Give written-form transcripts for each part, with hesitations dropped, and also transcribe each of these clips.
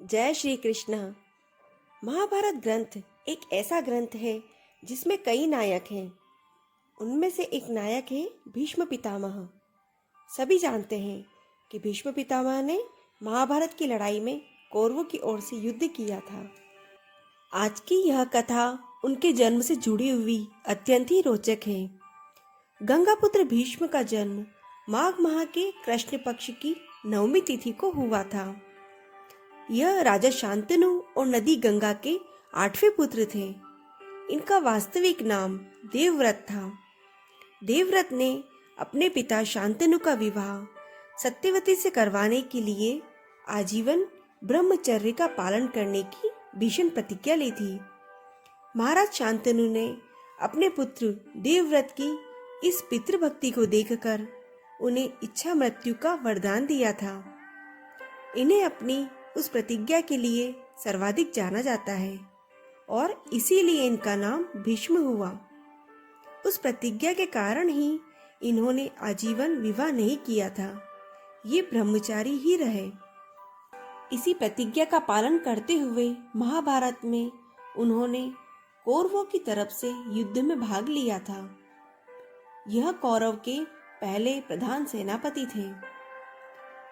जय श्री कृष्ण। महाभारत ग्रंथ एक ऐसा ग्रंथ है जिसमें कई नायक हैं। उनमें से एक नायक है भीष्म पितामह। सभी जानते हैं कि भीष्म पितामह ने महाभारत की लड़ाई में कौरवों की ओर से युद्ध किया था। आज की यह कथा उनके जन्म से जुड़ी हुई अत्यंत ही रोचक है। गंगापुत्र भीष्म का जन्म माघ माह के कृष्ण पक्ष की 9वीं तिथि को हुआ था। यह राजा शांतनु और नदी गंगा के 8वें पुत्र थे। इनका वास्तविक नाम देवव्रत था। देवव्रत ने अपने पिता शांतनु का विवाह सत्यवती से करवाने के लिए आजीवन ब्रह्मचर्य का पालन करने की भीषण प्रतिज्ञा ली थी। महाराज शांतनु ने अपने पुत्र देवव्रत की इस पितृभक्ति को देखकर उन्हें इच्छा मृत्यु का वरदान दिया था। इन्हें अपनी उस प्रतिज्ञा के लिए सर्वाधिक जाना जाता है और इसीलिए इनका नाम भीष्म हुआ। उस प्रतिज्ञा के कारण ही इन्होंने आजीवन विवाह नहीं किया था। ये ब्रह्मचारी ही रहे। इसी प्रतिज्ञा का पालन करते हुए महाभारत में उन्होंने कौरवों की तरफ से युद्ध में भाग लिया था। यह कौरव के पहले प्रधान सेनापति थे।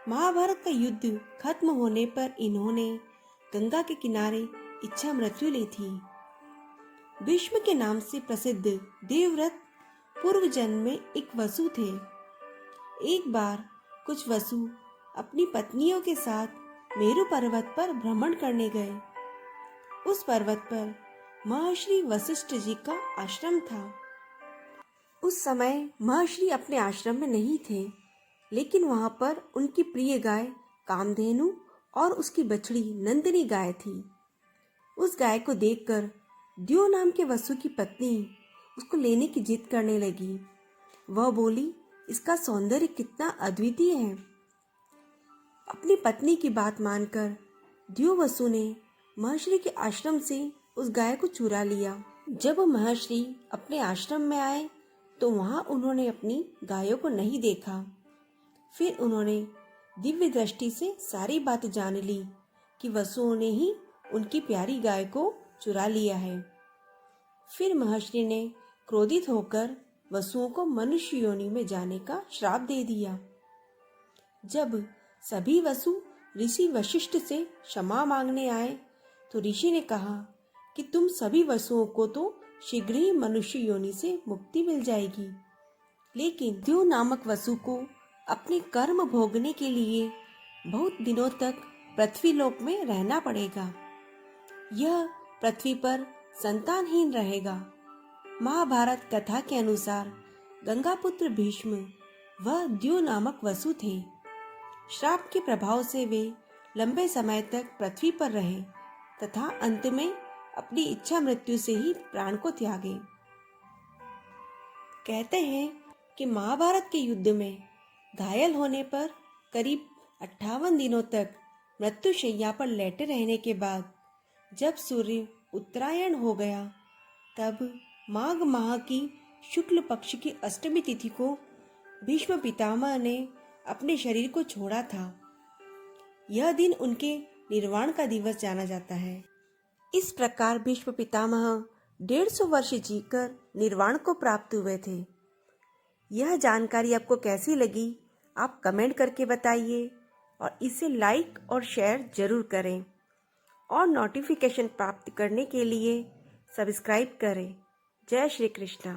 महाभारत का युद्ध खत्म होने पर इन्होंने गंगा के किनारे इच्छा मृत्यु ली थी। भीष्म के नाम से प्रसिद्ध देवव्रत पूर्व जन्म में एक वसु थे। एक बार कुछ वसु अपनी पत्नियों के साथ मेरु पर्वत पर भ्रमण करने गए। उस पर्वत पर महर्षि वशिष्ठ जी का आश्रम था। उस समय महर्षि अपने आश्रम में नहीं थे, लेकिन वहां पर उनकी प्रिय गाय कामधेनु और उसकी बछड़ी नंदिनी गाय थी। उस गाय को देखकर द्यो नाम के वसु की पत्नी उसको लेने की जिद करने लगी। वह बोली, इसका सौंदर्य कितना अद्वितीय है। अपनी पत्नी की बात मानकर द्यो वसु ने महर्षि के आश्रम से उस गाय को चुरा लिया। जब महर्षि अपने आश्रम में आए तो वहां उन्होंने अपनी गायों को नहीं देखा। फिर उन्होंने दिव्य दृष्टि से सारी बात जान ली कि वसुओं ने ही उनकी प्यारी गाय को चुरा लिया है। फिर महर्षि ने क्रोधित होकर वसुओं को मनुष्य योनि में जाने का श्राप दे दिया। जब सभी वसु ऋषि वशिष्ठ से क्षमा मांगने आए तो ऋषि ने कहा कि तुम सभी वसुओं को तो शीघ्र ही मनुष्य योनि से मुक्ति मिल जाएगी, लेकिन द्यो नामक वसु को अपने कर्म भोगने के लिए बहुत दिनों तक पृथ्वीलोक में रहना पड़ेगा। यह पृथ्वी पर संतानहीन रहेगा। महाभारत कथा के अनुसार गंगापुत्र भीष्म वह द्यो नामक वसु थे। श्राप के प्रभाव से वे लंबे समय तक पृथ्वी पर रहे तथा अंत में अपनी इच्छा मृत्यु से ही प्राण को त्यागे। कहते हैं कि महाभारत के युद्ध में घायल होने पर करीब 58 दिनों तक मृत्युशैया पर लेटे रहने के बाद जब सूर्य उत्तरायण हो गया, तब माघ माह की शुक्ल पक्ष की 8वीं तिथि को भीष्म पितामह ने अपने शरीर को छोड़ा था। यह दिन उनके निर्वाण का दिवस जाना जाता है। इस प्रकार भीष्म पितामह 150 वर्ष जीकर निर्वाण को प्राप्त हुए थे। यह जानकारी आपको कैसी लगी, आप कमेंट करके बताइए और इसे लाइक और शेयर जरूर करें और नोटिफिकेशन प्राप्त करने के लिए सब्सक्राइब करें। जय श्री कृष्ण।